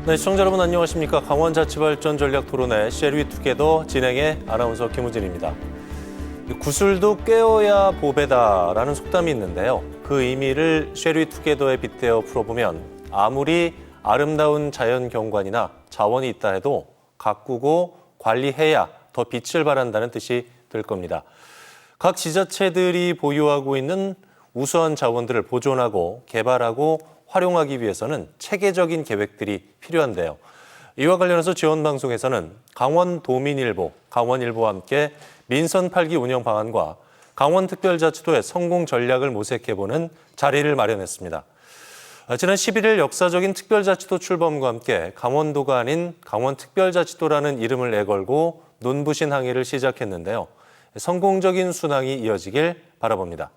네, 시청자 여러분 안녕하십니까. 강원자치발전 전략토론회 쉐리 투게더 진행의 아나운서 김우진입니다. 구슬도 꿰어야 보배다라는 속담이 있는데요. 그 의미를 쉐리 투게더에 빗대어 풀어보면 아무리 아름다운 자연 경관이나 자원이 있다 해도 가꾸고 관리해야 더 빛을 발한다는 뜻이 될 겁니다. 각 지자체들이 보유하고 있는 우수한 자원들을 보존하고 개발하고 활용하기 위해서는 체계적인 계획들이 필요한데요. 이와 관련해서 지원방송에서는 강원도민일보, 강원일보와 함께 민선 8기 운영 방안과 강원특별자치도의 성공 전략을 모색해보는 자리를 마련했습니다. 지난 11일 역사적인 특별자치도 출범과 함께 강원도가 아닌 강원특별자치도라는 이름을 내걸고 눈부신 항해를 시작했는데요. 성공적인 순항이 이어지길 바라봅니다.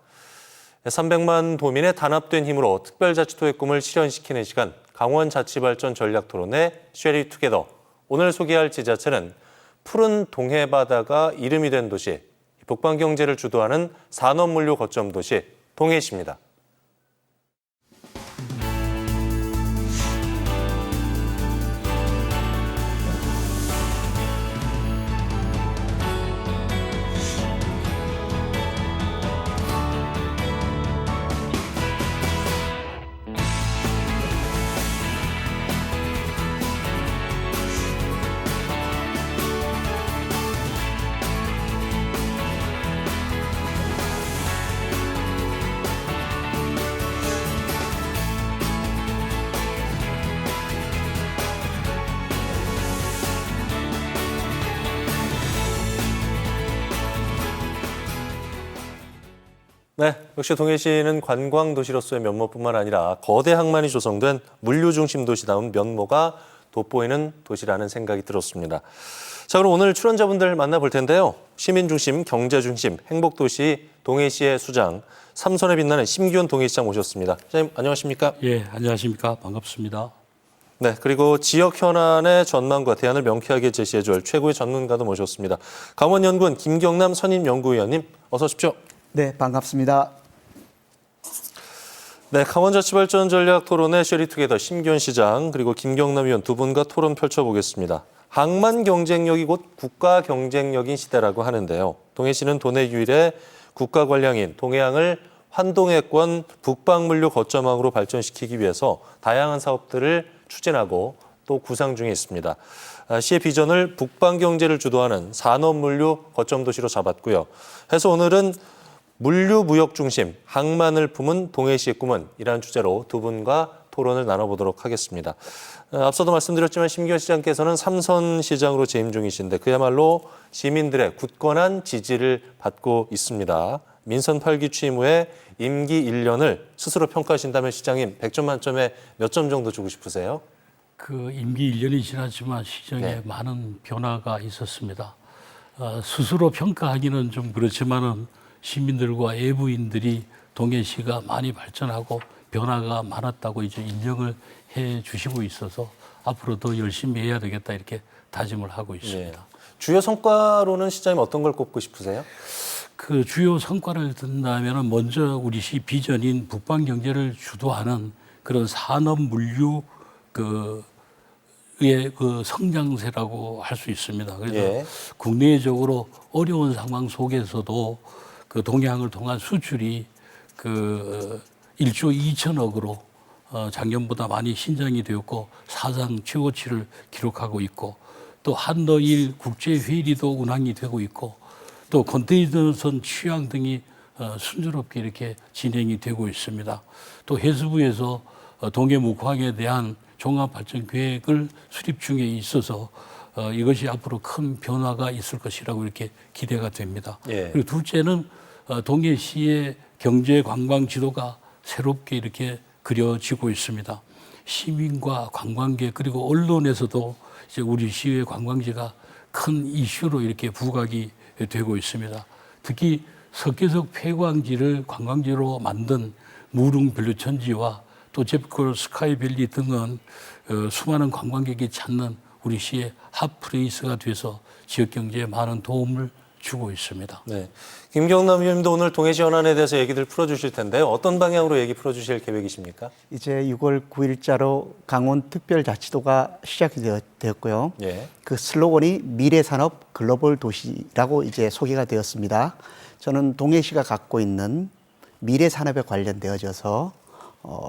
300만 도민의 단합된 힘으로 특별자치도의 꿈을 실현시키는 시간, 강원자치발전 전략토론회 쉐리 투게더. 오늘 소개할 지자체는 푸른 동해바다가 이름이 된 도시, 북방경제를 주도하는 산업물류 거점 도시 동해시입니다. 네, 역시 동해시는 관광도시로서의 면모뿐만 아니라 거대 항만이 조성된 물류중심 도시다운 면모가 돋보이는 도시라는 생각이 들었습니다. 자, 그럼 오늘 출연자분들 만나볼 텐데요. 시민중심, 경제중심, 행복도시 동해시의 수장, 삼선에 빛나는 심기현 동해시장 모셨습니다. 시장님, 안녕하십니까? 예, 안녕하십니까? 반갑습니다. 네, 그리고 지역 현안의 전망과 대안을 명쾌하게 제시해줄 최고의 전문가도 모셨습니다. 강원연구원 김경남 선임연구위원님, 어서 오십시오. 네, 반갑습니다. 네, 강원자치발전 전략토론회 쉐리 투게더 심기현 시장 그리고 김경남 위원 두 분과 토론 펼쳐보겠습니다. 항만 경쟁력이 곧 국가 경쟁력인 시대라고 하는데요. 동해시는 도내 유일의 국가 관량인 동해항을 환동해권 북방물류 거점항으로 발전시키기 위해서 다양한 사업들을 추진하고 또 구상 중에 있습니다. 시의 비전을 북방경제를 주도하는 산업물류 거점 도시로 잡았고요. 해서 오늘은 물류 무역 중심, 항만을 품은 동해시의 꿈은 이라는 주제로 두 분과 토론을 나눠보도록 하겠습니다. 앞서도 말씀드렸지만 심기현 시장께서는 삼선 시장으로 재임 중이신데 그야말로 시민들의 굳건한 지지를 받고 있습니다. 민선 8기 취임 후에 임기 1년을 스스로 평가하신다면 시장님 100점 만점에 몇 점 정도 주고 싶으세요? 그 임기 1년이 지났지만 시정에 네. 많은 변화가 있었습니다. 스스로 평가하기는 좀 그렇지만은 시민들과 외부인들이 동해시가 많이 발전하고 변화가 많았다고 이제 인정을 해 주시고 있어서 앞으로 더 열심히 해야 되겠다 이렇게 다짐을 하고 있습니다. 네. 주요 성과로는 시장님 어떤 걸 꼽고 싶으세요? 그 주요 성과를 든다면은 먼저 우리 시 비전인 북방 경제를 주도하는 그런 산업 물류 의 성장세라고 할 수 있습니다. 그래서 예. 국내적으로 어려운 상황 속에서도 그 동해항을 통한 수출이 1조 2천억으로 작년보다 많이 신장이 되었고 사상 최고치를 기록하고 있고 또 한너일 국제 회리도 운항이 되고 있고 또 컨테이너선 취항 등이 순조롭게 이렇게 진행이 되고 있습니다. 또 해수부에서 동해 묵항에 대한 종합발전 계획을 수립 중에 있어서 이것이 앞으로 큰 변화가 있을 것이라고 이렇게 기대가 됩니다. 예. 그리고 둘째는 동해시의 경제 관광 지도가 새롭게 이렇게 그려지고 있습니다. 시민과 관광객 그리고 언론에서도 이제 우리 시의 관광지가 큰 이슈로 이렇게 부각이 되고 있습니다. 특히 석계석 폐광지를 관광지로 만든 무릉별류천지와 또 제프콜 스카이밸리 등은 수많은 관광객이 찾는 우리 시의 핫플레이스가 돼서 지역 경제에 많은 도움을 주고 있습니다. 네. 김경남 의원님도 오늘 동해시 현안에 대해서 얘기들 풀어주실 텐데요. 어떤 방향으로 얘기 풀어주실 계획이십니까? 이제 6월 9일자로 강원특별자치도가 시작이 되었고요. 예. 그 슬로건이 미래산업 글로벌 도시라고 이제 소개가 되었습니다. 저는 동해시가 갖고 있는 미래산업에 관련되어져서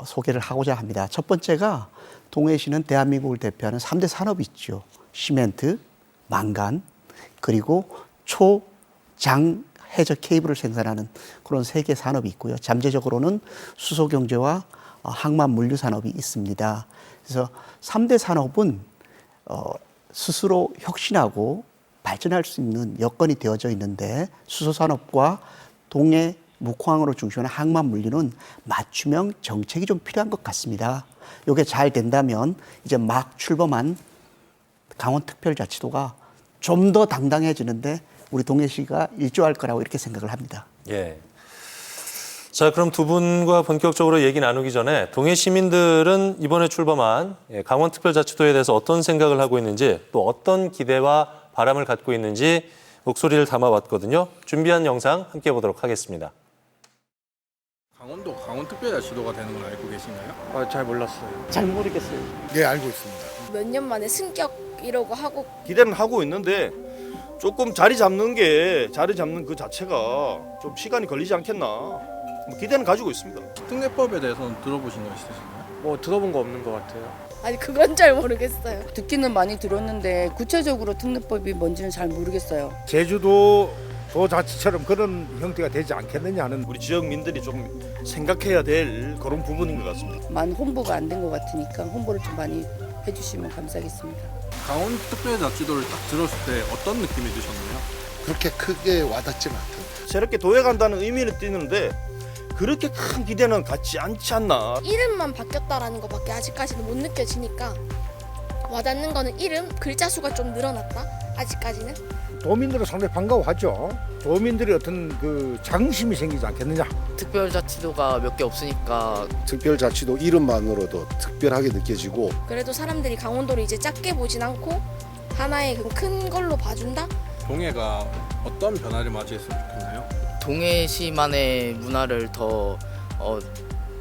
소개를 하고자 합니다. 첫 번째가 동해시는 대한민국을 대표하는 3대 산업이 있죠. 시멘트, 망간, 그리고 장 해저 케이블을 생산하는 그런 세 개 산업이 있고요. 잠재적으로는 수소경제와 항만 물류 산업이 있습니다. 그래서 3대 산업은 스스로 혁신하고 발전할 수 있는 여건이 되어져 있는데 수소 산업과 동해 묵황으로 중시하는 항만 물류는 맞춤형 정책이 좀 필요한 것 같습니다. 이게 잘 된다면 이제 막 출범한 강원특별자치도가 좀 더 당당해지는데 우리 동해시가 일조할 거라고 이렇게 생각을 합니다. 예. 자, 그럼 두 분과 본격적으로 얘기 나누기 전에 동해 시민들은 이번에 출범한 강원특별자치도에 대해서 어떤 생각을 하고 있는지 또 어떤 기대와 바람을 갖고 있는지 목소리를 담아봤거든요. 준비한 영상 함께 보도록 하겠습니다. 강원도 강원특별자치도가 되는 건 알고 계신가요? 잘 몰랐어요. 잘 모르겠어요. 네, 알고 있습니다. 몇 년 만에 승격이라고 하고 기대는 하고 있는데 조금 자리 잡는 그 자체가 좀 시간이 걸리지 않겠나. 뭐 기대는 가지고 있습니다. 특례법에 대해서는 들어보신 거 있으신가요? 뭐 들어본 거 없는 것 같아요. 아니 그건 잘 모르겠어요. 듣기는 많이 들었는데 구체적으로 특례법이 뭔지는 잘 모르겠어요. 제주도 도자치처럼 그런 형태가 되지 않겠느냐는 우리 지역민들이 좀 생각해야 될 그런 부분인 것 같습니다. 많은 홍보가 안 된 것 같으니까 홍보를 좀 많이 해주시면 감사하겠습니다. 강원특별자치도를 딱 들었을 때 어떤 느낌이 드셨나요? 그렇게 크게 와닿지는 않던데. 새롭게 도약한다는 의미는 띄는데 그렇게 큰 기대는 갖지 않지 않나. 이름만 바뀌었다라는 것밖에 아직까지는 못 느껴지니까 와닿는 거는 이름, 글자 수가 좀 늘어났다. 아직까지는. 도민들은 상당히 반가워하죠. 도민들이 어떤 그 자긍심이 생기지 않겠느냐. 특별자치도가 몇 개 없으니까 특별자치도 이름만으로도 특별하게 느껴지고 그래도 사람들이 강원도를 이제 작게 보진 않고 하나의 큰 걸로 봐준다. 동해가 어떤 변화를 맞이했으면 좋겠나요? 동해시만의 문화를 더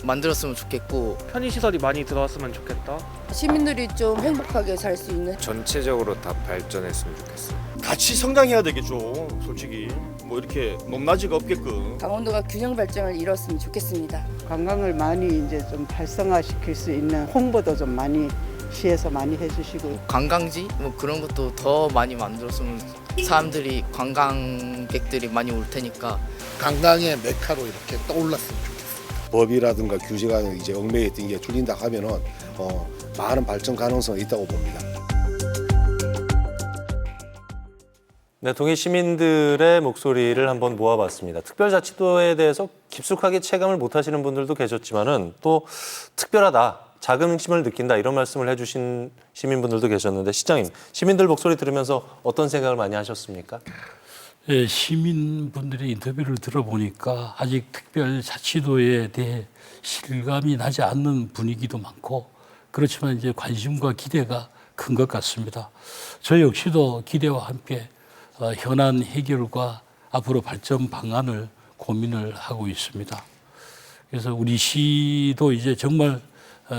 만들었으면 좋겠고 편의시설이 많이 들어왔으면 좋겠다. 시민들이 좀 행복하게 살 수 있는 전체적으로 다 발전했으면 좋겠어요. 같이 성장해야 되겠죠. 솔직히 뭐 이렇게 높낮이가 없게끔. 강원도가 균형 발전을 이뤘으면 좋겠습니다. 관광을 많이 이제 좀 활성화시킬 수 있는 홍보도 좀 많이 시에서 많이 해주시고 관광지 뭐 그런 것도 더 많이 만들었으면 사람들이 관광객들이 많이 올 테니까 관광의 메카로 이렇게 떠올랐으면 좋겠습니다. 법이라든가 규제가 이제 얽매여 있던 게 줄린다 하면은 많은 발전 가능성이 있다고 봅니다. 네, 동해 시민들의 목소리를 한번 모아봤습니다. 특별자치도에 대해서 깊숙하게 체감을 못하시는 분들도 계셨지만은 또 특별하다, 자긍심을 느낀다 이런 말씀을 해주신 시민분들도 계셨는데 시장님, 시민들 목소리 들으면서 어떤 생각을 많이 하셨습니까? 예, 시민분들의 인터뷰를 들어보니까 아직 특별자치도에 대해 실감이 나지 않는 분위기도 많고 그렇지만 이제 관심과 기대가 큰 것 같습니다. 저 역시도 기대와 함께 현안 해결과 앞으로 발전 방안을 고민을 하고 있습니다. 그래서 우리 시도 이제 정말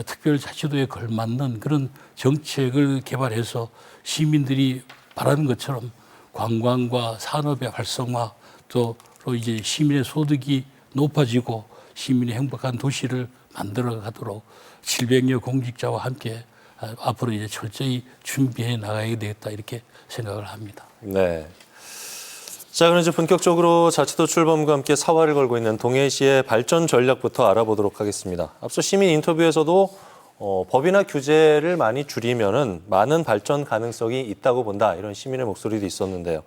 특별자치도에 걸맞는 그런 정책을 개발해서 시민들이 바라는 것처럼 관광과 산업의 활성화 또 이제 시민의 소득이 높아지고 시민의 행복한 도시를 만들어 가도록 700여 공직자와 함께 앞으로 이제 철저히 준비해 나가야 되겠다 이렇게 생각을 합니다. 네. 자, 그럼 이제 본격적으로 자치도 출범과 함께 사활을 걸고 있는 동해시의 발전 전략부터 알아보도록 하겠습니다. 앞서 시민 인터뷰에서도 법이나 규제를 많이 줄이면은 많은 발전 가능성이 있다고 본다 이런 시민의 목소리도 있었는데요.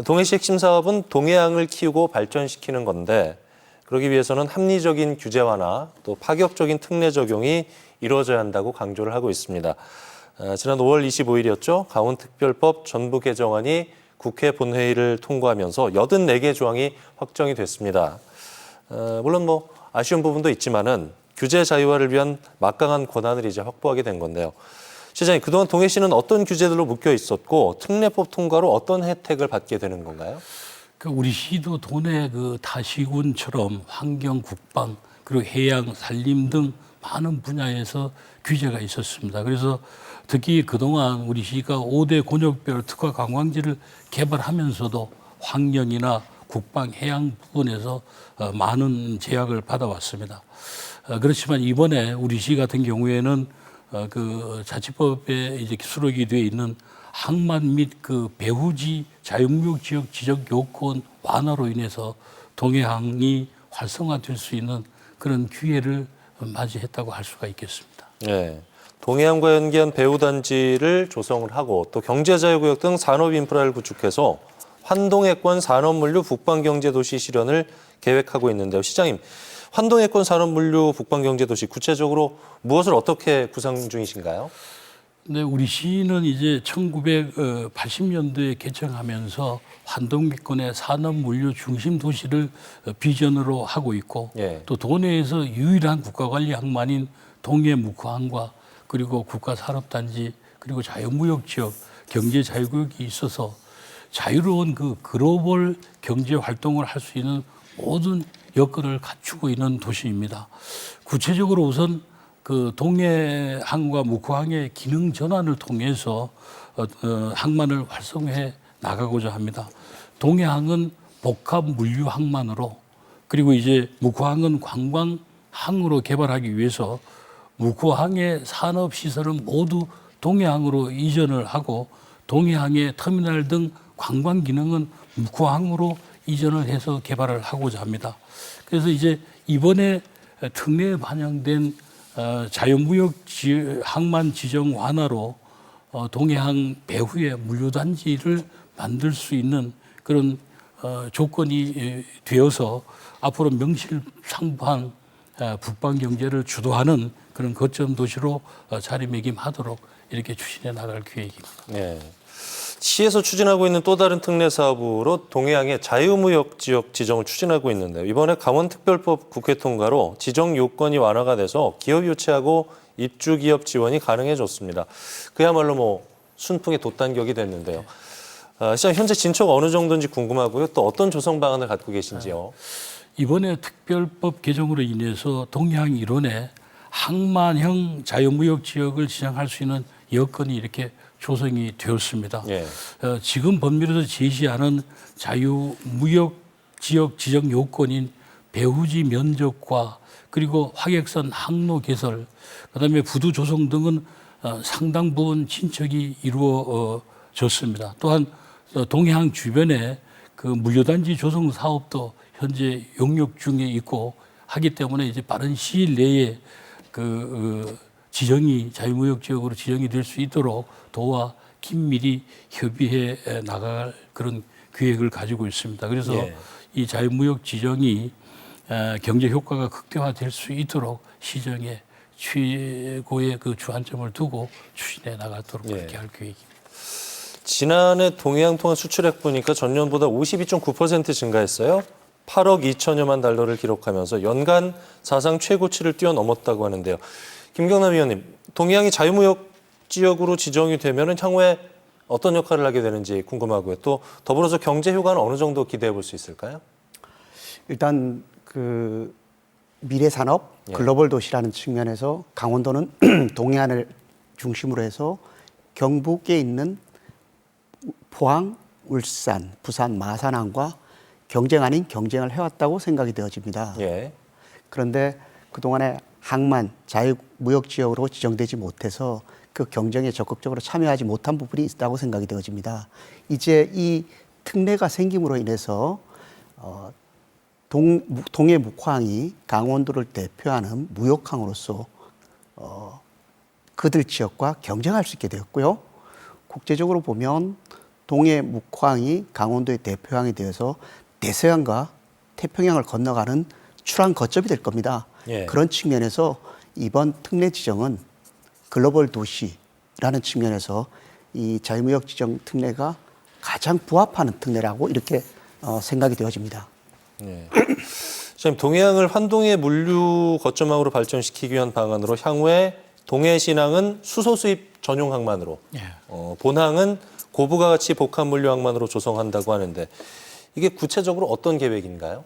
동해시 핵심 사업은 동해항을 키우고 발전시키는 건데 그러기 위해서는 합리적인 규제화나 또 파격적인 특례 적용이 이루어져야 한다고 강조를 하고 있습니다. 지난 5월 25일이었죠. 강원특별법 전부 개정안이 국회 본회의를 통과하면서 84개 조항이 확정이 됐습니다. 물론 뭐 아쉬운 부분도 있지만은 규제 자유화를 위한 막강한 권한을 이제 확보하게 된 건데요. 시장님, 그동안 동해시는 어떤 규제들로 묶여 있었고 특례법 통과로 어떤 혜택을 받게 되는 건가요? 그 우리 시도 도내 그 다시군처럼 환경, 국방, 그리고 해양, 산림 등 많은 분야에서 규제가 있었습니다. 그래서 특히 그동안 우리 시가 5대 권역별 특화 관광지를 개발하면서도 환경이나 국방, 해양 부분에서 많은 제약을 받아왔습니다. 그렇지만 이번에 우리 시 같은 경우에는 그 자치법에 이제 수록이 되어 있는 항만 및 그 배후지 자유무역 지역 지적 요건 완화로 인해서 동해항이 활성화될 수 있는 그런 기회를 맞이했다고 할 수가 있겠습니다. 네. 동해안과 연계한 배후단지를 조성을 하고 또 경제자유구역 등 산업인프라를 구축해서 환동해권 산업물류 북방경제도시 실현을 계획하고 있는데요. 시장님, 환동해권 산업물류 북방경제도시 구체적으로 무엇을 어떻게 구상 중이신가요? 네, 우리 시는 이제 1980년도에 개청하면서 환동기권의 산업물류 중심 도시를 비전으로 하고 있고 또 도내에서 유일한 국가관리 항만인 동해묵화항과 그리고 국가산업단지 그리고 자유무역지역 경제자유구역이 있어서 자유로운 그 글로벌 경제 활동을 할 수 있는 모든 여건을 갖추고 있는 도시입니다. 구체적으로 우선 그 동해항과 묵화항의 기능 전환을 통해서 항만을 활성화해 나가고자 합니다. 동해항은 복합 물류 항만으로 그리고 이제 묵화항은 관광항으로 개발하기 위해서 묵화항의 산업 시설은 모두 동해항으로 이전을 하고 동해항의 터미널 등 관광 기능은 묵화항으로 이전을 해서 개발을 하고자 합니다. 그래서 이제 이번에 특례에 반영된 자유무역 항만 지정 완화로 동해항 배후에 물류단지를 만들 수 있는 그런 조건이 되어서 앞으로 명실상부한 북방 경제를 주도하는 그런 거점 도시로 자리매김하도록 이렇게 추진해 나갈 계획입니다. 네. 시에서 추진하고 있는 또 다른 특례 사업으로 동해항의 자유무역 지역 지정을 추진하고 있는데요. 이번에 강원특별법 국회 통과로 지정 요건이 완화가 돼서 기업 유치하고 입주 기업 지원이 가능해졌습니다. 그야말로 뭐 순풍의 돛단격이 됐는데요. 시장 현재 진척 어느 정도인지 궁금하고요. 또 어떤 조성 방안을 갖고 계신지요? 이번에 특별법 개정으로 인해서 동해항 일원에 항만형 자유무역 지역을 지정할 수 있는 여건이 이렇게 조성이 되었습니다. 지금 법률에서 제시하는 자유무역 지역 지정 요건인 배후지 면적과 그리고 화객선 항로 개설, 그다음에 부두 조성 등은 상당 부분 진척이 이루어졌습니다. 또한 동해항 주변에 그 물류단지 조성 사업도 현재 용역 중에 있고 하기 때문에 이제 빠른 시일 내에 그 지정이 자유무역 지역으로 지정이 될 수 있도록 도와 긴밀히 협의해 나갈 그런 계획을 가지고 있습니다. 그래서 이 자유무역 지정이 경제 효과가 극대화될 수 있도록 시정에 최고의 그 주안점을 두고 추진해 나가도록 그렇게 할 계획입니다. 지난해 동해항 통한 수출액 보니까 전년보다 52.9% 증가했어요. 8억 2천여만 달러를 기록하면서 연간 사상 최고치를 뛰어넘었다고 하는데요. 김경남 위원님, 동해항이 자유무역 지역으로 지정이 되면 향후에 어떤 역할을 하게 되는지 궁금하고요. 또 더불어서 경제 효과는 어느 정도 기대해 볼 수 있을까요? 일단 그 미래 산업 글로벌 도시라는 측면에서 강원도는 동해안을 중심으로 해서 경북에 있는 포항, 울산, 부산, 마산항과 경쟁 아닌 경쟁을 해왔다고 생각이 되어집니다. 그런데 그동안에 항만, 자유무역지역으로 지정되지 못해서 그 경쟁에 적극적으로 참여하지 못한 부분이 있다고 생각이 되어집니다. 이제 이 특례가 생김으로 인해서 동해 묵화항이 강원도를 대표하는 무역항으로서 그들 지역과 경쟁할 수 있게 되었고요. 국제적으로 보면 동해 묵화항이 강원도의 대표항이 되어서 대서양과 태평양을 건너가는 출항 거점이 될 겁니다. 그런 측면에서 이번 특례 지정은 글로벌 도시라는 측면에서 이 자유무역 지정 특례가 가장 부합하는 특례라고 이렇게 생각이 되어집니다. 지금 동해항을 환동의 물류 거점항으로 발전시키기 위한 방안으로 향후에 동해신항은 수소 수입 전용 항만으로, 본항은 고부가가치 복합 물류 항만으로 조성한다고 하는데 이게 구체적으로 어떤 계획인가요?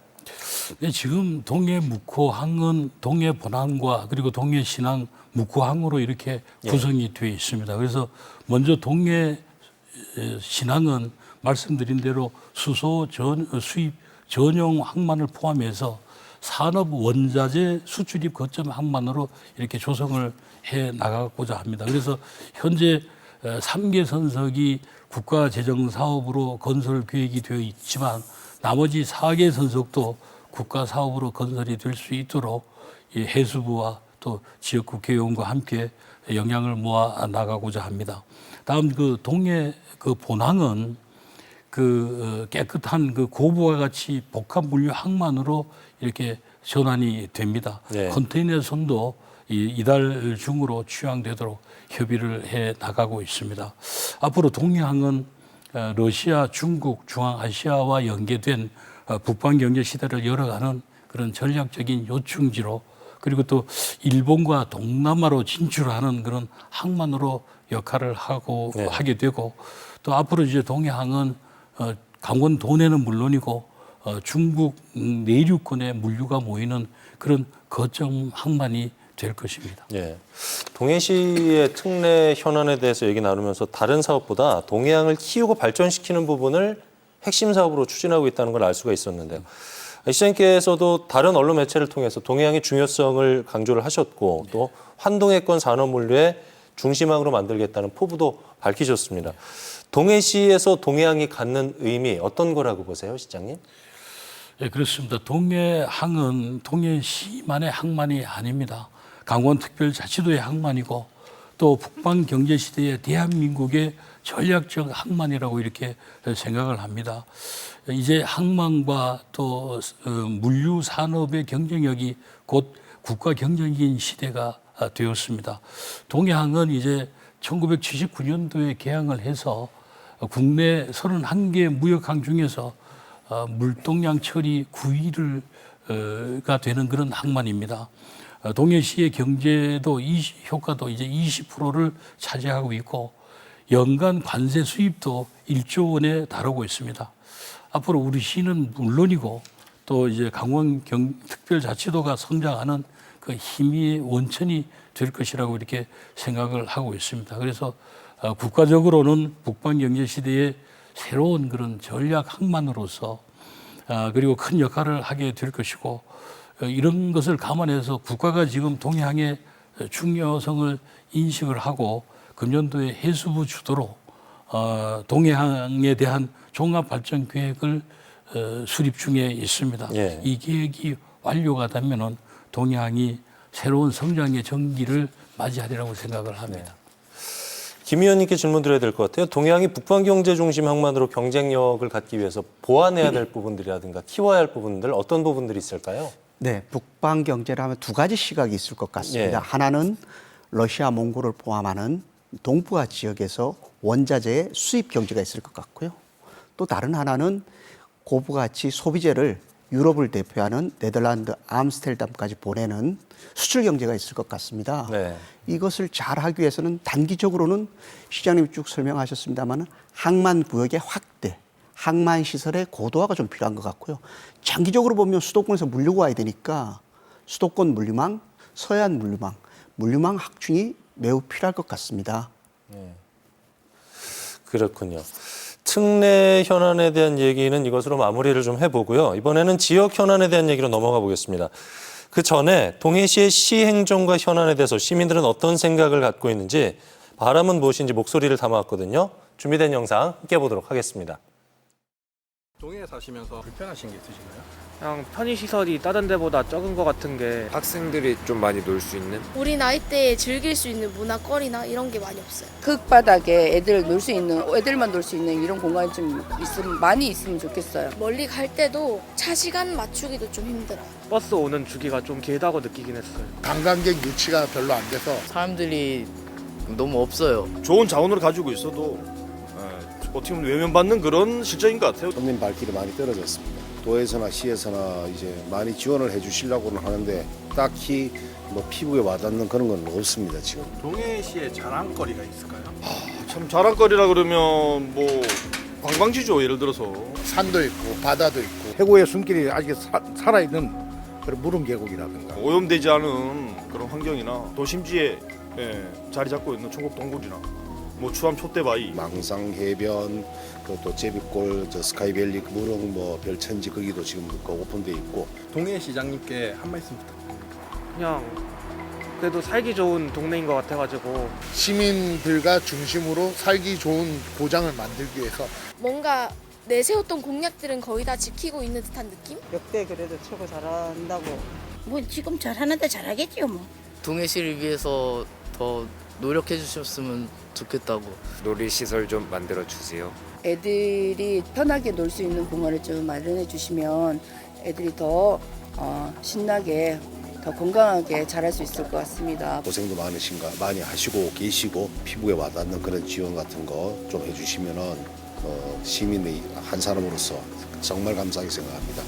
네, 지금 동해 묵호항은 동해 본항과 그리고 동해 신항 묵호항으로 이렇게 구성이 되어 있습니다. 그래서 먼저 동해 신항은 말씀드린 대로 수소 수입 전용 항만을 포함해서 산업 원자재 수출입 거점 항만으로 이렇게 조성을 해 나가고자 합니다. 그래서 현재 3개 선석이 국가 재정 사업으로 건설 계획이 되어 있지만 나머지 4개 선석도 국가 사업으로 건설이 될 수 있도록 이 해수부와 또 지역 국회의원과 함께 영향을 모아 나가고자 합니다. 다음 그 동해 그 본항은 그 깨끗한 그 고부와 같이 복합 물류 항만으로 이렇게 전환이 됩니다. 네. 컨테이너 선도 이달 중으로 취항되도록 협의를 해 나가고 있습니다. 앞으로 동해항은 러시아, 중국, 중앙아시아와 연계된 북방 경제 시대를 열어가는 그런 전략적인 요충지로 그리고 또 일본과 동남아로 진출하는 그런 항만으로 역할을 하게 되고 또 앞으로 이제 동해항은 강원 도내는 물론이고 중국 내륙권의 물류가 모이는 그런 거점 항만이 될 것입니다. 예. 동해시의 특례 현안에 대해서 얘기 나누면서 다른 사업보다 동해항을 키우고 발전시키는 부분을 핵심 사업으로 추진하고 있다는 걸 알 수가 있었는데요. 시장님께서도 다른 언론 매체를 통해서 동해항의 중요성을 강조를 하셨고 또 환동해권 산업물류의 중심항으로 만들겠다는 포부도 밝히셨습니다. 동해시에서 동해항이 갖는 의미 어떤 거라고 보세요, 시장님? 네, 그렇습니다. 동해항은 동해시만의 항만이 아닙니다. 강원특별자치도의 항만이고 또 북방경제시대의 대한민국의 전략적 항만이라고 이렇게 생각을 합니다. 이제 항만과 또 물류 산업의 경쟁력이 곧 국가 경쟁인 시대가 되었습니다. 동해항은 이제 1979년도에 개항을 해서 국내 31개 무역항 중에서 물동량 처리 9위가 되는 그런 항만입니다. 동해시의 경제도 효과도 이제 20%를 차지하고 있고 연간 관세 수입도 1조 원에 달하고 있습니다. 앞으로 우리 시는 물론이고 또 이제 강원 특별자치도가 성장하는 그 힘의 원천이 될 것이라고 이렇게 생각을 하고 있습니다. 그래서 국가적으로는 북방경제시대의 새로운 그런 전략 항만으로서 그리고 큰 역할을 하게 될 것이고 이런 것을 감안해서 국가가 지금 동해항의 중요성을 인식을 하고 금년도에 해수부 주도로 동해항에 대한 종합발전계획을 수립 중에 있습니다. 예. 이 계획이 완료가 되면은 동해항이 새로운 성장의 전기를 맞이하리라고 생각을 합니다. 김 의원님께 질문 드려야 될 것 같아요. 동해항이 북방경제 중심 항만으로 경쟁력을 갖기 위해서 보완해야 될 부분들이라든가 키워야 할 부분들 어떤 부분들이 있을까요? 네, 북방 경제라면 두 가지 시각이 있을 것 같습니다. 예. 하나는 러시아, 몽골을 포함하는 동북아 지역에서 원자재의 수입 경제가 있을 것 같고요. 또 다른 하나는 고부가치 소비재를 유럽을 대표하는 네덜란드 암스테르담까지 보내는 수출 경제가 있을 것 같습니다. 네. 이것을 잘 하기 위해서는 단기적으로는 시장님이 쭉 설명하셨습니다만 항만 구역의 확대, 항만 시설의 고도화가 좀 필요한 것 같고요. 장기적으로 보면 수도권에서 물류가 와야 되니까 수도권 물류망, 서해안 물류망 확충이 매우 필요할 것 같습니다. 그렇군요. 특례 현안에 대한 얘기는 이것으로 마무리를 좀 해보고요. 이번에는 지역 현안에 대한 얘기로 넘어가 보겠습니다. 그 전에 동해시의 시행정과 현안에 대해서 시민들은 어떤 생각을 갖고 있는지 바람은 무엇인지 목소리를 담아왔거든요. 준비된 영상 함께 보도록 하겠습니다. 동해에 사시면서 불편하신 게 있으신가요? 그냥 편의시설이 다른 데보다 적은 것 같은 게 학생들이 좀 많이 놀 수 있는 우리 나이 때에 즐길 수 있는 문화거리나 이런 게 많이 없어요. 흙바닥에 애들만 놀 수 있는 이런 공간이 좀 많이 있으면 좋겠어요. 멀리 갈 때도 차 시간 맞추기도 좀 힘들어요. 버스 오는 주기가 좀 길다고 느끼긴 했어요. 관광객 유치가 별로 안 돼서 사람들이 너무 없어요. 좋은 자원을 가지고 있어도 어떻게 보면 외면받는 그런 실정인 것 같아요. 손님 발길이 많이 떨어졌습니다. 도에서나 시에서나 이제 많이 지원을 해주시려고는 하는데 딱히 뭐 피부에 와닿는 그런 건 없습니다 지금. 동해시의 자랑거리가 있을까요? 참 자랑거리라 그러면 뭐 관광지죠. 예를 들어서 산도 있고 바다도 있고 해고의 숨길이 아직 살아있는 그런 무릉 계곡이라든가 오염되지 않은 그런 환경이나 도심지에 자리 잡고 있는 천국 동굴이나 뭐 추암 촛대바위, 망상 해변, 그리고 또 제비골, 저 스카이밸리, 무릉, 뭐 별천지 거기도 지금 오픈돼 있고. 동해시장님께 한 말씀 부탁드립니다. 그냥 그래도 살기 좋은 동네인 것 같아가지고 시민들과 중심으로 살기 좋은 고장을 만들기 위해서 뭔가 내세웠던 공약들은 거의 다 지키고 있는 듯한 느낌? 역대 그래도 최고 잘한다고. 뭐 지금 잘하는데 잘하겠지요 뭐. 동해시를 위해서 더 노력해 주셨으면 좋겠다고. 놀이시설 좀 만들어 주세요. 애들이 편하게 놀 수 있는 공간을 좀 마련해 주시면 애들이 더 신나게 더 건강하게 자랄 수 있을 것 같습니다. 고생도 많이 하시고 계시고 피부에 와닿는 그런 지원 같은 거 좀 해주시면은 시민의 한 사람으로서 정말 감사하게 생각합니다.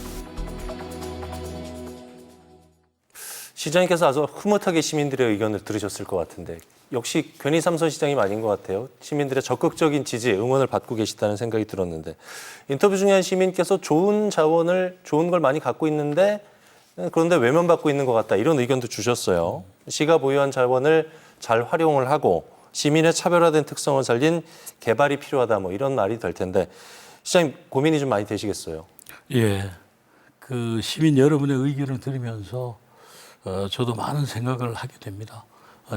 시장님께서 아주 흐뭇하게 시민들의 의견을 들으셨을 것 같은데 역시 괜히 삼선시장님 아닌 것 같아요. 시민들의 적극적인 지지, 응원을 받고 계시다는 생각이 들었는데 인터뷰 중에 한 시민께서 좋은 자원을, 좋은 걸 많이 갖고 있는데 그런데 외면받고 있는 것 같다 이런 의견도 주셨어요. 시가 보유한 자원을 잘 활용을 하고 시민의 차별화된 특성을 살린 개발이 필요하다 뭐 이런 말이 될 텐데 시장님 고민이 좀 많이 되시겠어요? 예, 그 시민 여러분의 의견을 들으면서 저도 많은 생각을 하게 됩니다.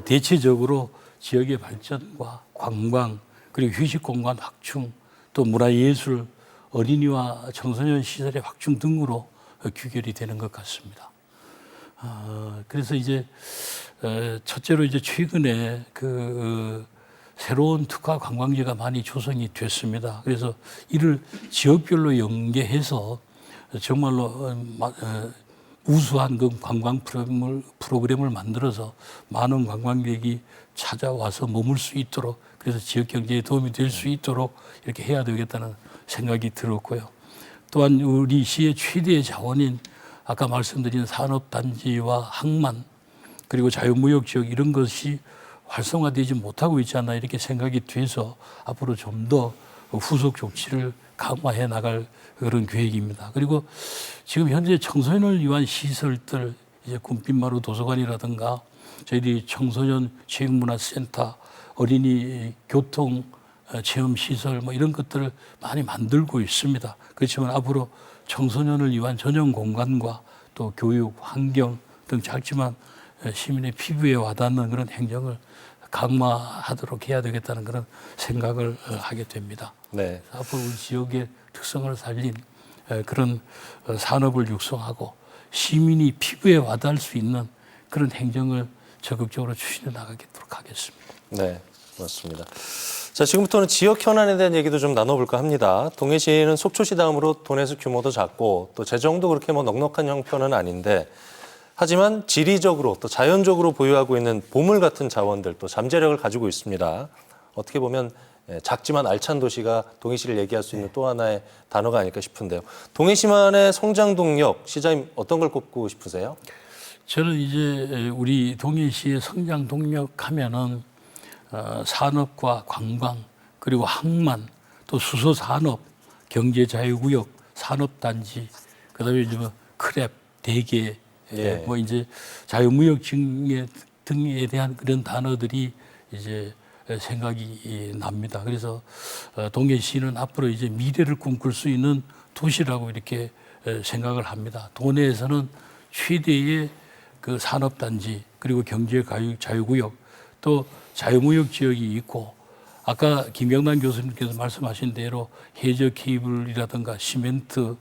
대체적으로 지역의 발전과 관광 그리고 휴식 공간 확충 또 문화예술 어린이와 청소년 시설의 확충 등으로 귀결이 되는 것 같습니다. 그래서 이제 첫째로 이제 최근에 그 새로운 특화 관광지가 많이 조성이 됐습니다. 그래서 이를 지역별로 연계해서 정말로 우수한 그 관광 프로그램을 만들어서 많은 관광객이 찾아와서 머물 수 있도록 그래서 지역 경제에 도움이 될 수 있도록 이렇게 해야 되겠다는 생각이 들었고요. 또한 우리 시의 최대의 자원인 아까 말씀드린 산업단지와 항만 그리고 자유무역 지역 이런 것이 활성화되지 못하고 있지 않나 이렇게 생각이 돼서 앞으로 좀 더 후속 조치를 강화해 나갈 그런 계획입니다. 그리고 지금 현재 청소년을 위한 시설들 이제 군빛마루 도서관이라든가 저희들이 청소년 체육문화센터, 어린이 교통 체험 시설 뭐 이런 것들을 많이 만들고 있습니다. 그렇지만 앞으로 청소년을 위한 전용 공간과 또 교육, 환경 등 작지만 시민의 피부에 와닿는 그런 행정을 강화하도록 해야 되겠다는 그런 생각을 하게 됩니다. 네. 앞으로 우리 지역의 특성을 살린 그런 산업을 육성하고 시민이 피부에 와닿을 수 있는 그런 행정을 적극적으로 추진해 나가도록 하겠습니다. 네, 맞습니다. 자, 지금부터는 지역 현안에 대한 얘기도 좀 나눠볼까 합니다. 동해시는 속초시 다음으로 돈에서 규모도 작고 또 재정도 그렇게 뭐 넉넉한 형편은 아닌데 하지만 지리적으로 또 자연적으로 보유하고 있는 보물 같은 자원들 또 잠재력을 가지고 있습니다. 어떻게 보면 작지만 알찬 도시가 동해시를 얘기할 수 있는 또 하나의 단어가 아닐까 싶은데요. 동해시만의 성장 동력, 시장님 어떤 걸 꼽고 싶으세요? 저는 이제 우리 동해시의 성장 동력 하면은 산업과 관광 그리고 항만 또 수소산업, 경제자유구역, 산업단지 그다음에 이제 뭐 크랩, 대게 뭐 이제 자유무역 등에 대한 그런 단어들이 이제 생각이 납니다. 그래서 동해시는 앞으로 이제 미래를 꿈꿀 수 있는 도시라고 이렇게 생각을 합니다. 동해에서는 최대의 그 산업단지 그리고 경제자유구역 또 자유무역 지역이 있고 아까 김경남 교수님께서 말씀하신 대로 해저 케이블이라든가 시멘트,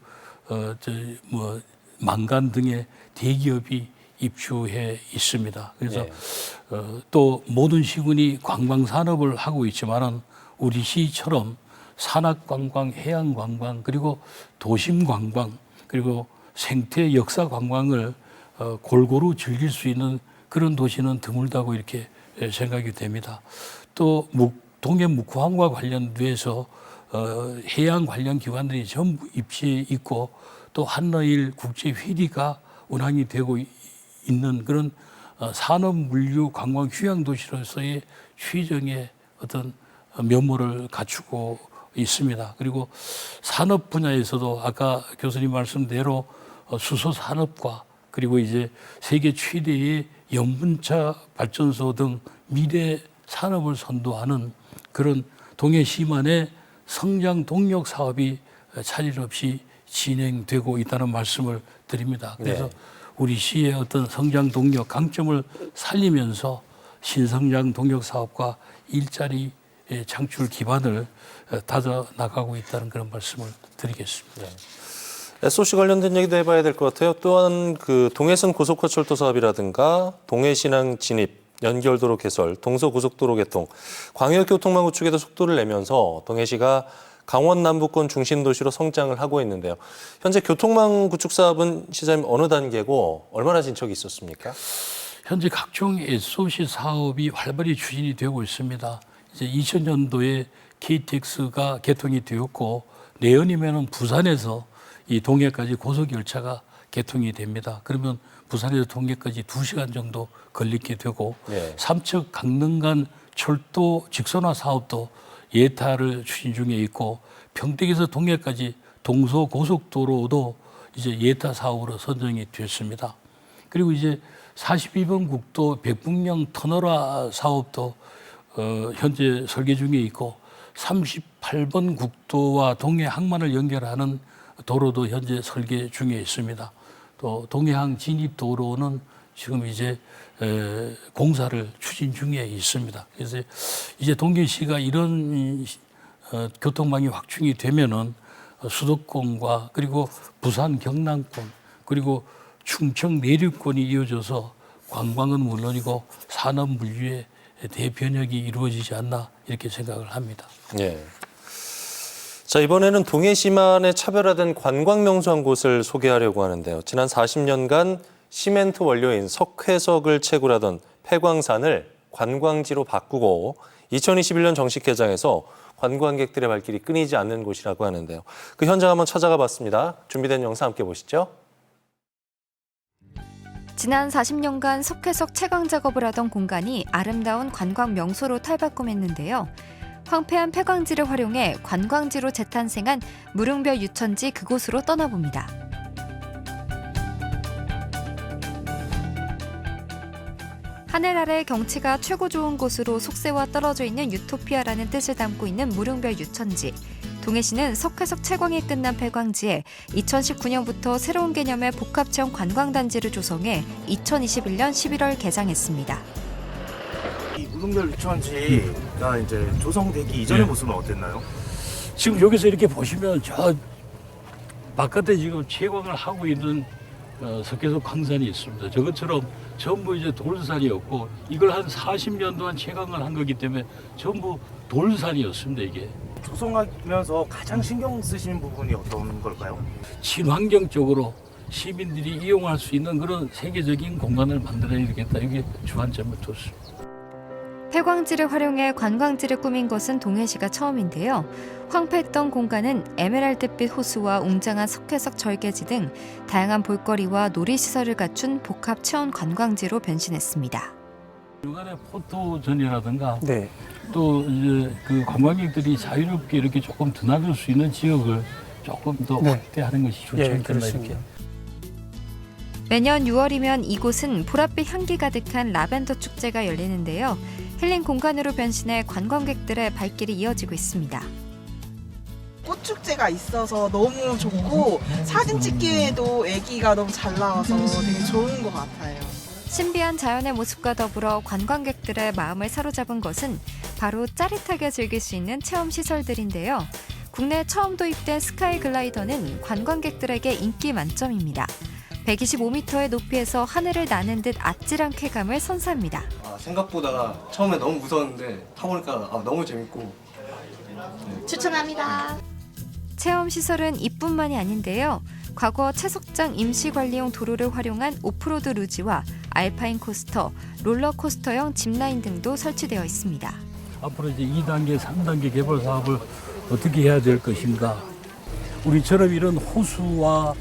뭐 망간 등의 대기업이 입주해 있습니다. 그래서 또 모든 시군이 관광 산업을 하고 있지만은 우리 시처럼 산악관광, 해양관광 그리고 도심관광 그리고 생태 역사 관광을 골고루 즐길 수 있는 그런 도시는 드물다고 이렇게 생각이 됩니다. 또 동해 묵호항과 관련돼서 해양 관련 기관들이 전부 입지해 있고 또 한러일 국제회리가 운항이 되고 있는 그런 산업, 물류, 관광, 휴양 도시로서의 최정의 어떤 면모를 갖추고 있습니다. 그리고 산업 분야에서도 아까 교수님 말씀대로 수소 산업과 그리고 이제 세계 최대의 염분차 발전소 등 미래 산업을 선도하는 그런 동해시만의 성장 동력 사업이 차질 없이 진행되고 있다는 말씀을 드립니다. 그래서 네. 우리 시의 어떤 성장 동력 강점을 살리면서 신성장 동력 사업과 일자리 창출 기반을 다져 나가고 있다는 그런 말씀을 드리겠습니다. SOC 관련된 얘기도 해봐야 될 것 같아요. 또한 그 동해선 고속화철도 사업이라든가 동해신항 진입, 연결도로 개설, 동서고속도로 개통, 광역교통망 구축에도 속도를 내면서 동해시가 강원 남부권 중심 도시로 성장을 하고 있는데요. 현재 교통망 구축 사업은 시장님 어느 단계고 얼마나 진척이 있었습니까? 현재 각종 SOC 사업이 활발히 추진이 되고 있습니다. 이제 2000년도에 KTX가 개통이 되었고 내년이면은 부산에서 이 동해까지 고속열차가 개통이 됩니다. 그러면 부산에서 동해까지 2시간 정도 걸리게 되고 네. 삼척 강릉간 철도 직선화 사업도 예타를 추진 중에 있고 평택에서 동해까지 동서고속도로도 이제 예타 사업으로 선정이 됐습니다. 그리고 이제 42번 국도 백북령 터널화 사업도 현재 설계 중에 있고 38번 국도와 동해 항만을 연결하는 도로도 현재 설계 중에 있습니다. 또 동해항 진입 도로는 지금 이제 공사를 추진 중에 있습니다. 그래서 이제 동해시가 이런 교통망이 확충이 되면은 수도권과 그리고 부산 경남권 그리고 충청 내륙권이 이어져서 관광은 물론이고 산업 물류의 대변혁이 이루어지지 않나 이렇게 생각을 합니다. 예. 자, 이번에는 동해시만의 차별화된 관광 명소 한 곳을 소개하려고 하는데요. 지난 40년간 시멘트 원료인 석회석을 채굴하던 폐광산을 관광지로 바꾸고 2021년 정식 개장해서 관광객들의 발길이 끊이지 않는 곳이라고 하는데요. 그 현장 한번 찾아가 봤습니다. 준비된 영상 함께 보시죠. 지난 40년간 석회석 채광 작업을 하던 공간이 아름다운 관광 명소로 탈바꿈했는데요. 황폐한 폐광지를 활용해 관광지로 재탄생한 무릉별 유천지 그곳으로 떠나봅니다. 하늘 아래 경치가 최고 좋은 곳으로 속세와 떨어져 있는 유토피아라는 뜻을 담고 있는 무릉별 유천지. 동해시는 석회석 채광이 끝난 폐광지에 2019년부터 새로운 개념의 복합체험 관광단지를 조성해 2021년 11월 개장했습니다. 이 무릉별 유천지가 이제 조성되기 이전의 모습은 어땠나요? 지금 여기서 이렇게 보시면 저 바깥에 지금 채광을 하고 있는 석회석 광산이 있습니다. 저것처럼 전부 이제 돌산이었고 이걸 한 40년 동안 채광을 한 거기 때문에 전부 돌산이었습니다. 이게. 조성하면서 가장 신경 쓰시는 부분이 어떤 걸까요? 친환경적으로 시민들이 이용할 수 있는 그런 세계적인 공간을 만들어야 되겠다. 이게 주안점을 뒀습니다. 폐광지를 활용해 관광지를 꾸민 것은 동해시가 처음인데요. 황폐했던 공간은 에메랄드빛 호수와 웅장한 석회석 절개지 등 다양한 볼거리와 놀이시설을 갖춘 복합 체험 관광지로 변신했습니다. 중간에 포토존이라든가 또 이제 그 관광객들이 자유롭게 이렇게 조금 드나들 수 있는 지역을 조금 더 확대하는 것이 좋지 않겠나 이렇게. 매년 6월이면 이곳은 보랏빛 향기 가득한 라벤더 축제가 열리는데요. 힐링 공간으로 변신해 관광객들의 발길이 이어지고 있습니다. 꽃축제가 있어서 너무 좋고 사진 찍기에도 애기가 너무 잘 나와서 되게 좋은 것 같아요. 신비한 자연의 모습과 더불어 관광객들의 마음을 사로잡은 것은 바로 짜릿하게 즐길 수 있는 체험시설들인데요. 국내 처음 도입된 스카이 글라이더는 관광객들에게 인기 만점입니다. 125m의 높이에서 하늘을 나는 듯 아찔한 쾌감을 선사합니다. 생각보다 처음에 너무 무서웠는데 타보니까 너무 재밌고 추천합니다. 체험시설은 이뿐만이 아닌데요. 과거 채석장 임시관리용 도로를 활용한 오프로드 루지와 알파인 코스터, 롤러코스터형 짚라인 등도 설치되어 있습니다. 앞으로 이제 2단계, 3단계 개발 사업을 어떻게 해야 될 것인가. 우리처럼 이런 호수와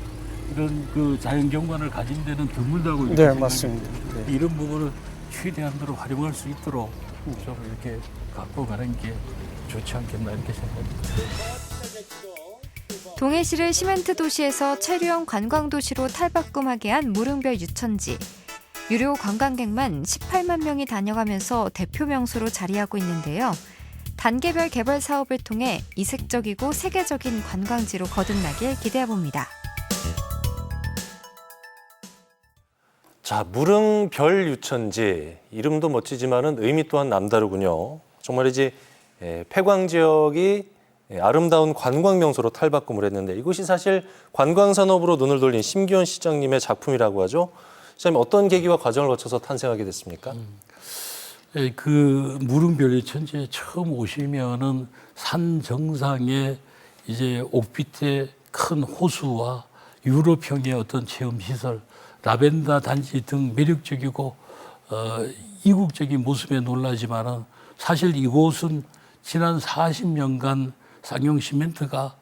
이런 그 자연 경관을 가진 데는 드물다고 네, 맞습니다. 이런 부분을 최대한으로 활용할 수 있도록 좀 이렇게 갖고 가는 게 좋지 않겠나 이렇게 생각합니다. 동해시를 시멘트 도시에서 체류형 관광 도시로 탈바꿈하게 한 무릉별 유천지. 유료 관광객만 18만 명이 다녀가면서 대표 명소로 자리하고 있는데요. 단계별 개발 사업을 통해 이색적이고 세계적인 관광지로 거듭나길 기대해봅니다. 자, 무릉별 유천지. 이름도 멋지지만은 의미 또한 남다르군요. 정말이지 폐광 지역이 아름다운 관광 명소로 탈바꿈을 했는데 이곳이 사실 관광 산업으로 눈을 돌린 심기원 시장님의 작품이라고 하죠. 시장님 어떤 계기와 과정을 거쳐서 탄생하게 됐습니까? 그 무릉별 유천지에 처음 오시면은 산 정상에 이제 옥빛의 큰 호수와 유럽형의 어떤 체험 시설, 라벤더 단지 등 매력적이고 이국적인 모습에 놀라지만은 사실 이곳은 지난 40년간 쌍용 시멘트가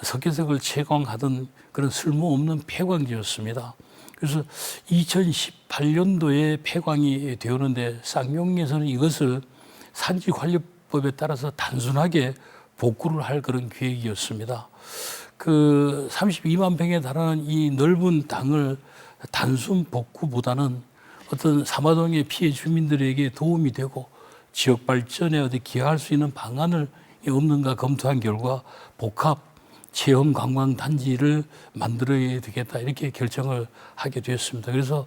석회석을 채광하던 그런 쓸모없는 폐광지였습니다. 그래서 2018년도에 폐광이 되었는데 쌍용에서는 이것을 산지관리법에 따라서 단순하게 복구를 할 그런 계획이었습니다. 그 32만 평에 달하는 이 넓은 땅을 단순 복구보다는 어떤 사마동의 피해 주민들에게 도움이 되고 지역 발전에 어디 기여할 수 있는 방안을 없는가 검토한 결과 복합 체험 관광 단지를 만들어야 되겠다 이렇게 결정을 하게 되었습니다. 그래서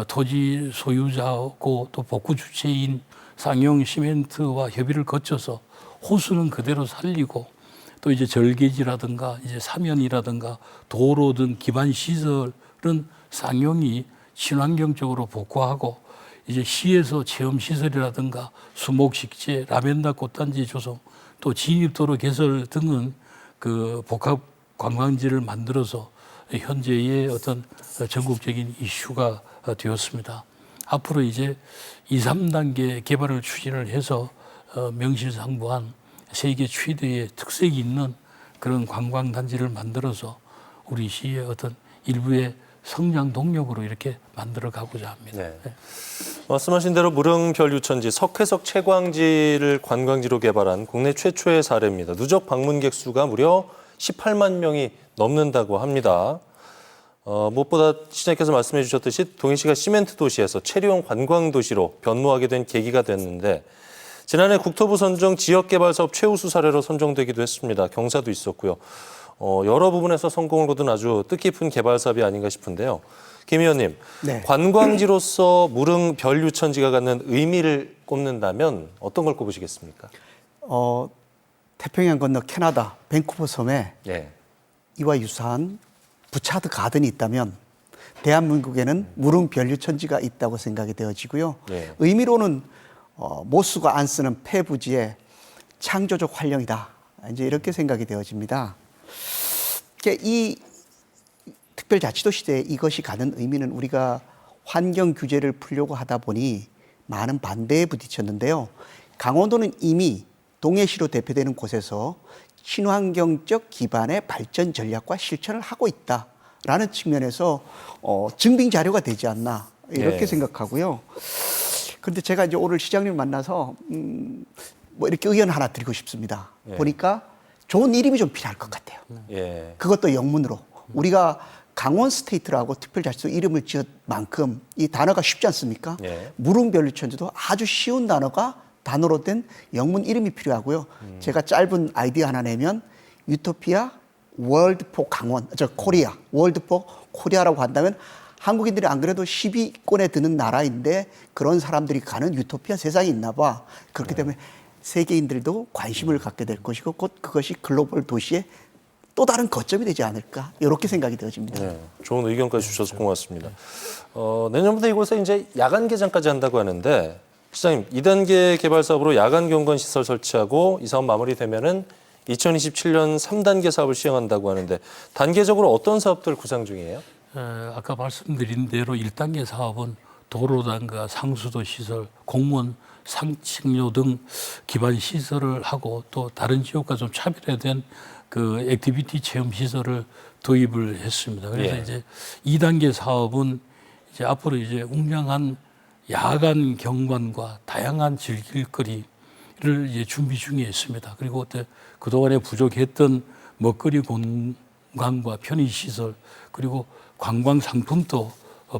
토지 소유자고 또 복구 주체인 쌍용 시멘트와 협의를 거쳐서 호수는 그대로 살리고 또 이제 절개지라든가 이제 사면이라든가 도로 등 기반 시설은 쌍용이 친환경적으로 복구하고 이제 시에서 체험 시설이라든가 수목식재, 라벤더 꽃단지 조성, 또 진입도로 개설 등은 그 복합 관광지를 만들어서 현재의 어떤 전국적인 이슈가 되었습니다. 앞으로 이제 2, 3단계 개발을 추진을 해서 명실상부한 세계 최대의 특색이 있는 그런 관광단지를 만들어서 우리 시의 어떤 일부의 성장 동력으로 이렇게 만들어 가고자 합니다. 네. 말씀하신 대로 무릉별 유천지 석회석 채광지를 관광지로 개발한 국내 최초의 사례입니다. 누적 방문객 수가 무려 18만 명이 넘는다고 합니다. 무엇보다 시장님께서 말씀해 주셨듯이 동해시가 시멘트 도시에서 체류형 관광 도시로 변모하게 된 계기가 됐는데 지난해 국토부 선정 지역개발사업 최우수 사례로 선정되기도 했습니다. 경사도 있었고요. 여러 부분에서 성공을 거둔 아주 뜻깊은 개발 사업이 아닌가 싶은데요. 김 의원님, 네. 관광지로서 무릉별 유천지가 갖는 의미를 꼽는다면 어떤 걸 꼽으시겠습니까? 태평양 건너 캐나다 밴쿠버 섬에 네. 이와 유사한 부차드 가든이 있다면 대한민국에는 무릉별 유천지가 있다고 생각이 되어지고요. 네. 의미로는 모수가 안 쓰는 폐부지의 창조적 활용이다. 이제 이렇게 생각이 되어집니다. 이 특별자치도 시대에 이것이 가는 의미는 우리가 환경 규제를 풀려고 하다 보니 많은 반대에 부딪혔는데요. 강원도는 이미 동해시로 대표되는 곳에서 친환경적 기반의 발전 전략과 실천을 하고 있다라는 측면에서 증빙 자료가 되지 않나 이렇게 네. 생각하고요. 그런데 제가 이제 오늘 시장님 만나서 뭐 이렇게 의견 하나 드리고 싶습니다. 네. 보니까 좋은 이름이 좀 필요할 것 같아요. 예. 그것도 영문으로. 우리가 강원 스테이트라고 특별자치도 이름을 지은 만큼 이 단어가 쉽지 않습니까? 예. 무릉별 유천지도 아주 쉬운 단어로 된 영문 이름이 필요하고요. 제가 짧은 아이디어 하나 내면 유토피아 월드 포 강원, 코리아, 월드 포 코리아라고 한다면 한국인들이 안 그래도 10위권에 드는 나라인데 그런 사람들이 가는 유토피아 세상이 있나 봐. 그렇기 때문에 세계인들도 관심을 갖게 될 것이고 곧 그것이 글로벌 도시의 또 다른 거점이 되지 않을까 이렇게 생각이 되어집니다. 네, 좋은 의견까지 주셔서 고맙습니다. 내년부터 이곳에 이제 야간 개장까지 한다고 하는데 시장님 2단계 개발 사업으로 야간 경관 시설 설치하고 이 사업 마무리되면은 2027년 3단계 사업을 시행한다고 하는데 단계적으로 어떤 사업들 구상 중이에요? 아까 말씀드린 대로 1단계 사업은 도로단가 상수도 시설, 공무원 상층료 등 기반 시설을 하고 또 다른 지역과 좀 차별화된 그 액티비티 체험 시설을 도입을 했습니다. 그래서 예. 이제 2단계 사업은 이제 앞으로 이제 웅장한 야간 경관과 다양한 즐길거리를 이제 준비 중에 있습니다. 그리고 그동안에 부족했던 먹거리 공간과 편의시설 그리고 관광 상품도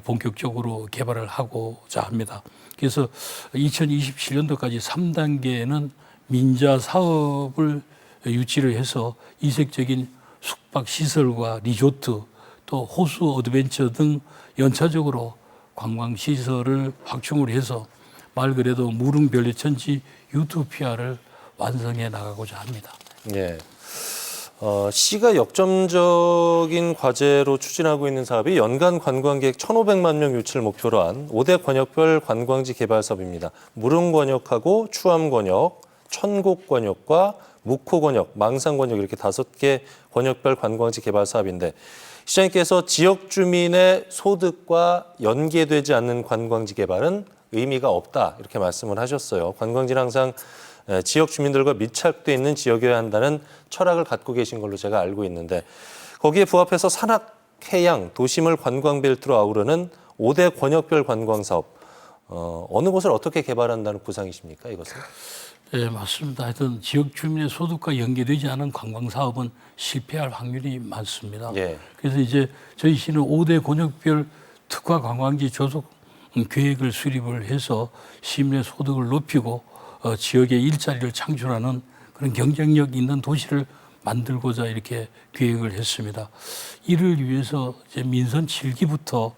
본격적으로 개발을 하고자 합니다. 그래서 2027년도까지 3단계는 민자 사업을 유치를 해서 이색적인 숙박 시설과 리조트 또 호수 어드벤처 등 연차적으로 관광 시설을 확충을 해서 말 그대로 무릉별리천지 유토피아를 완성해 나가고자 합니다. 예. 시가 역점적인 과제로 추진하고 있는 사업이 연간 관광객 1,500만 명 유치를 목표로 한 5대 권역별 관광지 개발 사업입니다. 무릉권역하고 추암권역, 천곡권역과 묵호권역, 망상권역 이렇게 5개 권역별 관광지 개발 사업인데 시장님께서 지역 주민의 소득과 연계되지 않는 관광지 개발은 의미가 없다 이렇게 말씀을 하셨어요. 관광지는 항상 지역 주민들과 밀착돼 있는 지역이어야 한다는 철학을 갖고 계신 걸로 제가 알고 있는데 거기에 부합해서 산악, 해양, 도심을 관광벨트로 아우르는 5대 권역별 관광사업 어느 곳을 어떻게 개발한다는 구상이십니까 이것은? 네, 맞습니다. 하여튼 지역 주민의 소득과 연계되지 않은 관광사업은 실패할 확률이 많습니다. 예. 그래서 이제 저희 시는 5대 권역별 특화 관광지 조속 계획을 수립을 해서 시민의 소득을 높이고 지역의 일자리를 창출하는 그런 경쟁력 있는 도시를 만들고자 이렇게 계획을 했습니다. 이를 위해서 이제 민선 7기부터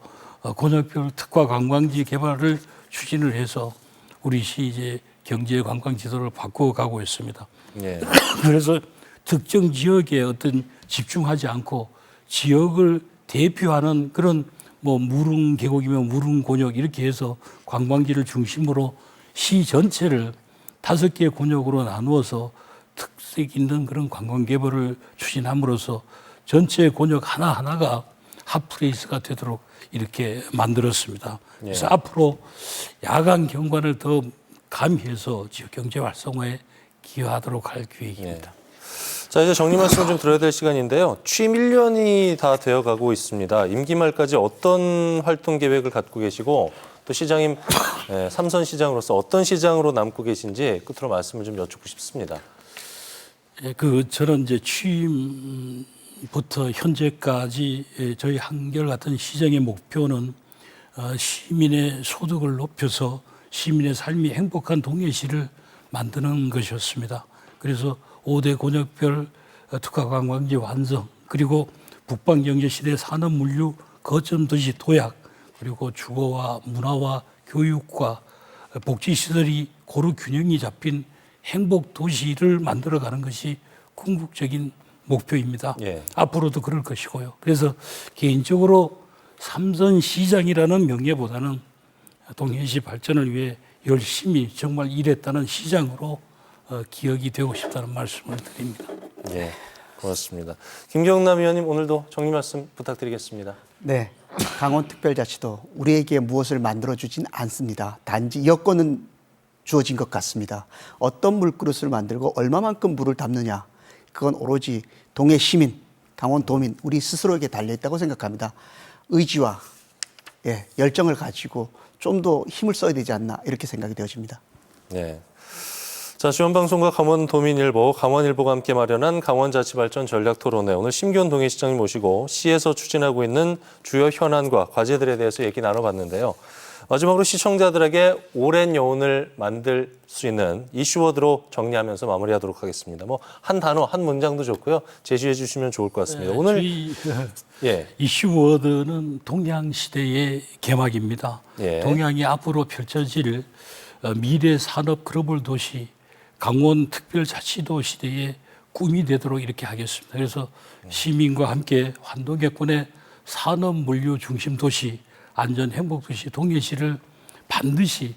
권역별 특화 관광지 개발을 추진을 해서 우리 시 이제 경제 관광 지도를 바꿔가고 있습니다. 예. 그래서 특정 지역에 어떤 집중하지 않고 지역을 대표하는 그런 뭐 무릉 계곡이면 무릉 권역 이렇게 해서 관광지를 중심으로 시 전체를 5개 권역으로 나누어서 특색 있는 그런 관광 개발을 추진함으로써 전체 권역 하나하나가 핫플레이스가 되도록 이렇게 만들었습니다. 그래서 앞으로 야간 경관을 더 가미해서 지역 경제 활성화에 기여하도록 할 계획입니다. 자, 이제 정리 말씀을 좀 드려야 될 시간인데요. 취임 1년이 다 되어가고 있습니다. 임기 말까지 어떤 활동 계획을 갖고 계시고 또 시장님 삼선 시장으로서 어떤 시장으로 남고 계신지 끝으로 말씀을 좀 여쭙고 싶습니다. 예, 저는 이제 취임부터 현재까지 저희 한결같은 시장의 목표는 시민의 소득을 높여서 시민의 삶이 행복한 동해시를 만드는 것이었습니다. 그래서 5대 권역별 특화 관광지 완성, 그리고 북방경제시대 산업물류 거점도시 도약, 그리고 주거와 문화와 교육과 복지시설이 고루 균형이 잡힌 행복도시를 만들어가는 것이 궁극적인 목표입니다. 예. 앞으로도 그럴 것이고요. 그래서 개인적으로 삼선시장이라는 명예보다는 동해시 발전을 위해 열심히 정말 일했다는 시장으로 기억이 되고 싶다는 말씀을 드립니다. 네, 고맙습니다. 김경남 의원님 오늘도 정리 말씀 부탁드리겠습니다. 네, 강원특별자치도 우리에게 무엇을 만들어주진 않습니다. 단지 여건은 주어진 것 같습니다. 어떤 물그릇을 만들고 얼마만큼 물을 담느냐, 그건 오로지 동해 시민, 강원도민, 우리 스스로에게 달려있다고 생각합니다. 의지와 열정을 가지고 좀 더 힘을 써야 되지 않나 이렇게 생각이 되어집니다. 네. 자, 지원방송과 강원도민일보, 강원일보가 함께 마련한 강원자치발전 전략토론회. 오늘 심기훈 동해시장님 모시고 시에서 추진하고 있는 주요 현안과 과제들에 대해서 얘기 나눠봤는데요. 마지막으로 시청자들에게 오랜 여운을 만들 수 있는 이슈워드로 정리하면서 마무리하도록 하겠습니다. 뭐 한 단어, 한 문장도 좋고요. 제시해 주시면 좋을 것 같습니다. 오늘 이슈워드는 동양시대의 개막입니다. 동양이 앞으로 펼쳐질 미래 산업 글로벌 도시, 강원 특별자치도 시대의 꿈이 되도록 이렇게 하겠습니다. 그래서 시민과 함께 환동계권의 산업 물류 중심 도시, 안전 행복 도시 동해시를 반드시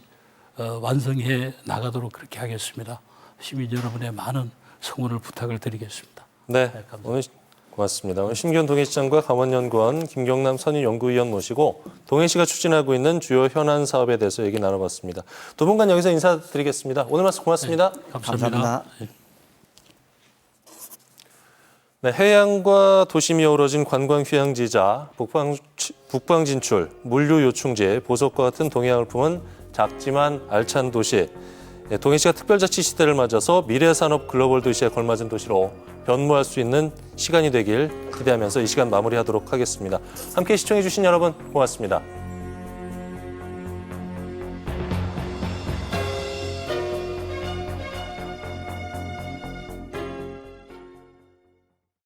완성해 나가도록 그렇게 하겠습니다. 시민 여러분의 많은 성원을 부탁을 드리겠습니다. 네, 오늘 고맙습니다. 오늘 심기훈 동해시장과 강원연구원 김경남 선임연구위원 모시고 동해시가 추진하고 있는 주요 현안 사업에 대해서 얘기 나눠봤습니다. 두 분간 여기서 인사드리겠습니다. 오늘 말씀 고맙습니다. 네, 감사합니다. 네, 해양과 도심이 어우러진 관광 휴양지자 북방 진출, 물류 요충지, 보석과 같은 동해안을 품은 작지만 알찬 도시, 동해시가 특별자치 시대를 맞아서 미래산업 글로벌 도시에 걸맞은 도시로 변모할 수 있는 시간이 되길 기대하면서 이 시간 마무리하도록 하겠습니다. 함께 시청해주신 여러분 고맙습니다.